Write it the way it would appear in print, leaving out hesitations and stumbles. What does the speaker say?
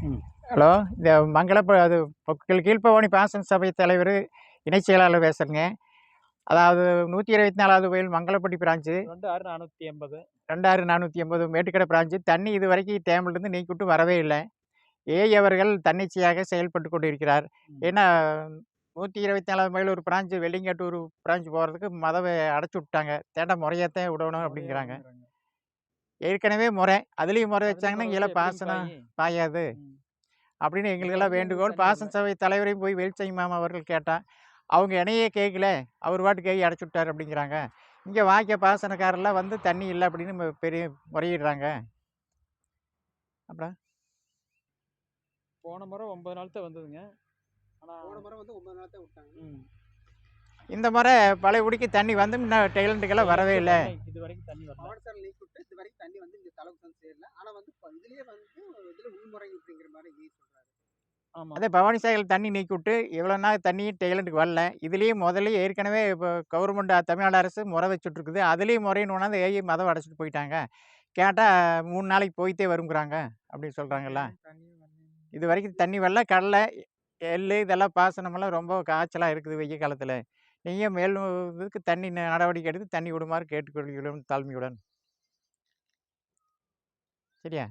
ம். ஹலோ, இந்த அது கீழ்ப்பவானி பாசன சபை தலைவர், இணைச் செயலாளர் பேசுறேங்க. அதாவது 124வது கோயில் மங்களப்பட்டி பிரான்ச்சு, 26480. 2480 மேட்டுக்கடை பிரான்ச்சு. தண்ணி இதுவரைக்கும் டேம்லேருந்து நீக்கிவிட்டு வரவே இல்லை. ஏஐ அவர்கள் தன்னிச்சையாக செயல்பட்டு கொண்டிருக்கிறார். ம். ஏன்னா 124வது மைல் ஒரு பிரான்ச்சு, வெள்ளிங்காட்டூர் பிரான்ச் போகிறதுக்கு மதவை அடைச்சி விட்டாங்க. தேண்டா முறையாத்தான் விடணும் அப்படிங்கிறாங்க. ஏற்கனவே முறை, அதுலேயும் முறை வச்சாங்கன்னா இங்கெல்லாம் பாசனம் பாயாது ம். அப்படின்னு இங்க எங்களுக்கெல்லாம் வந்து வேண்டுகோள். தண்ணி பாசன வரல. சபை தலைவரையும் போய் வேல்சாமி மாமா அவர்கள் கேட்டா, அவங்க என்னையே கேட்கல, அவர் பாட்டுக்கு கை அடைச்சி விட்டார் அப்படிங்கிறாங்க. இங்கே வாய்க்கா பாசனக்காரெல்லாம் வந்து தண்ணி இல்லை அப்படின்னு பெரிய முறையிடுறாங்க. அப்புறம் போன முறை 9 நாள் தான் வந்ததுங்க. ஆனா போன முறை வந்து 9 நாள் தான் விட்டாங்க. ம். இந்த முறை பழையபடிக்கு தண்ணி வந்து இன்னும் டெய்லண்ட்டுக்கெல்லாம் வரவே இல்லை. இது வரைக்கும் தண்ணி வரல. பவர்சால் நீக்கி விட்டு இது வரைக்கும் தண்ணி வந்து இந்த தளவுக்கு வந்து சேரல. ஆனா வந்து இதுலயே வந்து இதுல உள்முறை அப்படிங்கிற மாதிரி சொல்றாரு. ஆமா. அதே பவானி சாகர் தண்ணி நீக்கி விட்டு இவ்வளோ நாள் தண்ணி டெய்லண்ட்டுக்கு வரல. இதுலேயும் முதல்ல ஏற்கனவே இப்போ கவர்மெண்ட் தமிழ்நாடு அரசு முறை வச்சுட்டு இருக்குது. அதுலேயும் முறைன்னு கொண்டாந்து ஏஐ மதம் அடைச்சிட்டு போயிட்டாங்க. கேட்டால் 3 நாளைக்கு போயிட்டே வருங்கிறாங்க அப்படின்னு சொல்கிறாங்கல்ல. இது வரைக்கும் தண்ணி வரல. கடலை, எள்ளு இதெல்லாம் பாசனமெல்லாம் ரொம்ப காய்ச்சலாக இருக்குது வெய்ய காலத்தில். நீங்கள் மேலும் இதுக்கு தண்ணி நடவடிக்கை எடுத்து தண்ணி விடுமாறு கேட்டுக்கொள்கிறோம் தாழ்மையுடன். சரியா?